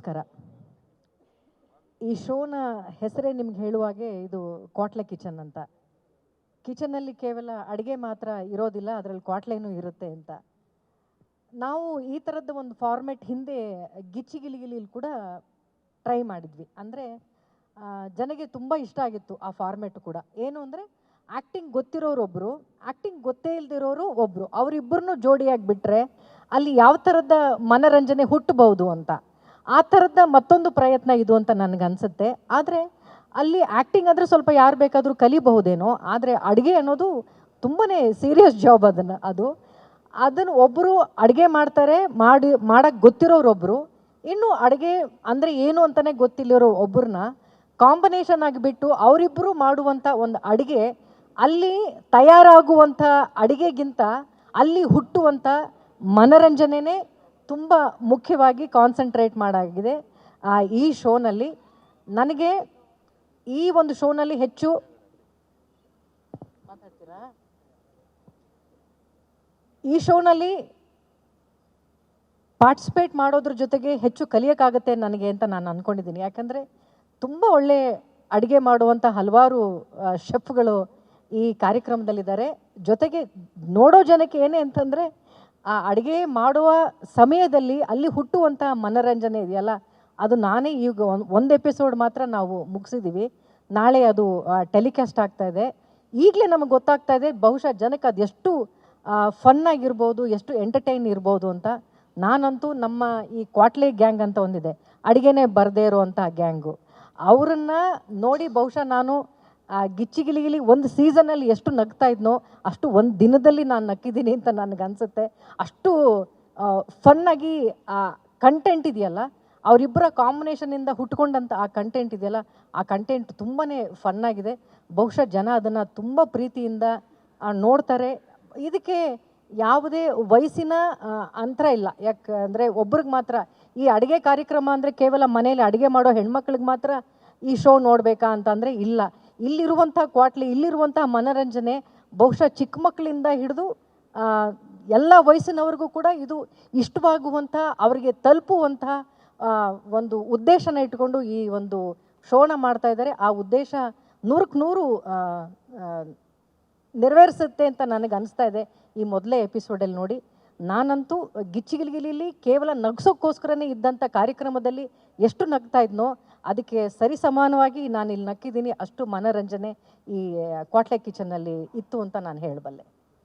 ನಮಸ್ಕಾರ. ಈ ಶೋನ ಹೆಸರೇ ನಿಮ್ಗೆ ಹೇಳುವಾಗೆ ಇದು ಕ್ವಾಟ್ಲೆ ಕಿಚನ್ ಅಂತ. ಕಿಚನಲ್ಲಿ ಕೇವಲ ಅಡುಗೆ ಮಾತ್ರ ಇರೋದಿಲ್ಲ, ಅದರಲ್ಲಿ ಕ್ವಾಟ್ಲೆನೂ ಇರುತ್ತೆ ಅಂತ. ನಾವು ಈ ಥರದ್ದು ಒಂದು ಫಾರ್ಮೆಟ್ ಹಿಂದೆ ಗಿಚ್ಚಿಗಿಲಿಗಿಲಿ ಕೂಡ ಟ್ರೈ ಮಾಡಿದ್ವಿ. ಅಂದರೆ ಜನಗೆ ತುಂಬ ಇಷ್ಟ ಆಗಿತ್ತು ಆ ಫಾರ್ಮೆಟ್ ಕೂಡ. ಏನು ಅಂದರೆ ಆ್ಯಕ್ಟಿಂಗ್ ಗೊತ್ತಿರೋರು ಒಬ್ಬರು, ಆ್ಯಕ್ಟಿಂಗ್ ಗೊತ್ತೇ ಇಲ್ದಿರೋರು ಒಬ್ಬರು, ಅವರಿಬ್ಬರನ್ನೂ ಜೋಡಿಯಾಗಿ ಬಿಟ್ಟರೆ ಅಲ್ಲಿ ಯಾವ ಥರದ ಮನರಂಜನೆ ಹುಟ್ಟಬಹುದು ಅಂತ. ಆ ಥರದ ಮತ್ತೊಂದು ಪ್ರಯತ್ನ ಇದು ಅಂತ ನನಗನ್ಸುತ್ತೆ. ಆದರೆ ಅಲ್ಲಿ ಆ್ಯಕ್ಟಿಂಗ್ ಅಂದರೆ ಸ್ವಲ್ಪ ಯಾರು ಬೇಕಾದರೂ ಕಲಿಬಹುದೇನೋ, ಆದರೆ ಅಡುಗೆ ಅನ್ನೋದು ತುಂಬಾ ಸೀರಿಯಸ್ ಜಾಬ್. ಅದನ್ನು ಒಬ್ಬರು ಅಡುಗೆ ಮಾಡ್ತಾರೆ, ಮಾಡೋಕ್ಕೆ ಗೊತ್ತಿರೋರೊಬ್ಬರು, ಇನ್ನು ಅಡುಗೆ ಅಂದರೆ ಏನು ಅಂತಲೇ ಗೊತ್ತಿಲ್ಲಿರೋ ಒಬ್ಬರನ್ನ ಕಾಂಬಿನೇಷನ್ ಆಗಿಬಿಟ್ಟು ಅವರಿಬ್ಬರು ಮಾಡುವಂಥ ಒಂದು ಅಡುಗೆ, ಅಲ್ಲಿ ತಯಾರಾಗುವಂಥ ಅಡುಗೆಗಿಂತ ಅಲ್ಲಿ ಹುಟ್ಟುವಂಥ ಮನರಂಜನೆಯೇ ತುಂಬ ಮುಖ್ಯವಾಗಿ ಕಾನ್ಸಂಟ್ರೇಟ್ ಮಾಡಾಗಿದೆ ಈ ಶೋನಲ್ಲಿ. ನನಗೆ ಈ ಒಂದು ಶೋನಲ್ಲಿ ಹೆಚ್ಚು ಮಾತಾಡ್ತೀರಾ, ಈ ಶೋನಲ್ಲಿ ಪಾರ್ಟಿಸಿಪೇಟ್ ಮಾಡೋದ್ರ ಜೊತೆಗೆ ಹೆಚ್ಚು ಕಲಿಯೋಕ್ಕಾಗತ್ತೆ ನನಗೆ ಅಂತ ನಾನು ಅಂದ್ಕೊಂಡಿದ್ದೀನಿ. ಯಾಕಂದರೆ ತುಂಬ ಒಳ್ಳೆ ಅಡುಗೆ ಮಾಡುವಂಥ ಹಲವಾರು ಶೆಫ್ಗಳು ಈ ಕಾರ್ಯಕ್ರಮದಲ್ಲಿದ್ದಾರೆ. ಜೊತೆಗೆ ನೋಡೋ ಜನಕ್ಕೆ ಏನೇ ಅಂತಂದರೆ ಆ ಅಡುಗೆ ಮಾಡುವ ಸಮಯದಲ್ಲಿ ಅಲ್ಲಿ ಹುಟ್ಟುವಂಥ ಮನರಂಜನೆ ಇದೆಯಲ್ಲ, ಅದು ನಾನೇ ಈಗ ಒಂದು ಎಪಿಸೋಡ್ ಮಾತ್ರ ನಾವು ಮುಗಿಸಿದ್ದೀವಿ. ನಾಳೆ ಅದು ಟೆಲಿಕಾಸ್ಟ್ ಆಗ್ತಾಯಿದೆ. ಈಗಲೇ ನಮಗೆ ಗೊತ್ತಾಗ್ತಾ ಇದೆ ಬಹುಶಃ ಜನಕ್ಕೆ ಅದೆಷ್ಟು ಫನ್ನಾಗಿರ್ಬೋದು, ಎಷ್ಟು ಎಂಟರ್ಟೈನ್ ಇರ್ಬೋದು ಅಂತ. ನಾನಂತೂ ನಮ್ಮ ಈ ಕ್ವಾಟ್ಲೆ ಗ್ಯಾಂಗ್ ಅಂತ ಒಂದಿದೆ, ಅಡುಗೆನೇ ಬರದೇ ಇರೋವಂಥ ಗ್ಯಾಂಗು, ಅವರನ್ನು ನೋಡಿ ಬಹುಶಃ ನಾನು ಗಿಚ್ಚಿಗಿಲಿಗಿಲಿ ಒಂದು ಸೀಸನಲ್ಲಿ ಎಷ್ಟು ನಗ್ತಾ ಇದ್ನೋ ಅಷ್ಟು ಒಂದು ದಿನದಲ್ಲಿ ನಾನು ನಕ್ಕಿದ್ದೀನಿ ಅಂತ ನನಗನ್ಸುತ್ತೆ. ಅಷ್ಟು ಫನ್ನಾಗಿ ಆ ಕಂಟೆಂಟ್ ಇದೆಯಲ್ಲ, ಅವರಿಬ್ಬರ ಕಾಂಬಿನೇಷನಿಂದ ಹುಟ್ಕೊಂಡಂಥ ಆ ಕಂಟೆಂಟ್ ಇದೆಯಲ್ಲ, ಆ ಕಂಟೆಂಟ್ ತುಂಬಾ ಫನ್ನಾಗಿದೆ. ಬಹುಶಃ ಜನ ಅದನ್ನು ತುಂಬ ಪ್ರೀತಿಯಿಂದ ನೋಡ್ತಾರೆ. ಇದಕ್ಕೆ ಯಾವುದೇ ವಯಸ್ಸಿನ ಅಂತರ ಇಲ್ಲ. ಯಾಕಂದರೆ ಒಬ್ರಿಗೆ ಮಾತ್ರ ಈ ಅಡುಗೆ ಕಾರ್ಯಕ್ರಮ ಅಂದರೆ ಕೇವಲ ಮನೇಲಿ ಅಡುಗೆ ಮಾಡೋ ಹೆಣ್ಮಕ್ಳಿಗೆ ಮಾತ್ರ ಈ ಶೋ ನೋಡಬೇಕಾ ಅಂತಂದರೆ ಇಲ್ಲ. ಇಲ್ಲಿರುವಂಥ ಕ್ವಾಟ್ಲೆ, ಇಲ್ಲಿರುವಂಥ ಮನರಂಜನೆ ಬಹುಶಃ ಚಿಕ್ಕ ಮಕ್ಕಳಿಂದ ಹಿಡಿದು ಎಲ್ಲ ವಯಸ್ಸಿನವ್ರಿಗೂ ಕೂಡ ಇದು ಇಷ್ಟವಾಗುವಂಥ, ಅವರಿಗೆ ತಲುಪುವಂಥ ಒಂದು ಉದ್ದೇಶನ ಇಟ್ಕೊಂಡು ಈ ಒಂದು ಶೋನ ಮಾಡ್ತಾ ಇದ್ದಾರೆ. ಆ ಉದ್ದೇಶ 100ಕ್ಕೆ 100 ನೆರವೇರಿಸುತ್ತೆ ಅಂತ ನನಗೆ ಅನಿಸ್ತಾ ಇದೆ ಈ ಮೊದಲೇ ಎಪಿಸೋಡಲ್ಲಿ ನೋಡಿ. ನಾನಂತೂ ಗಿಚ್ಚಿಗಿಲಿಗಿಲಿ ಕೇವಲ ನಗ್ಸೋಕ್ಕೋಸ್ಕರನೇ ಇದ್ದಂಥ ಕಾರ್ಯಕ್ರಮದಲ್ಲಿ ಎಷ್ಟು ನಗ್ತಾ ಇದ್ನೋ ಅದಕ್ಕೆ ಸರಿ ಸಮಾನವಾಗಿ ನಾನು ಇಲ್ಲಿ ನಕ್ಕಿದ್ದೀನಿ. ಅಷ್ಟು ಮನರಂಜನೆ ಈ ಕ್ವಾಟ್ಲೆ ಕಿಚನ್ನಲ್ಲಿ ಇತ್ತು ಅಂತ ನಾನು ಹೇಳಬಲ್ಲೆ.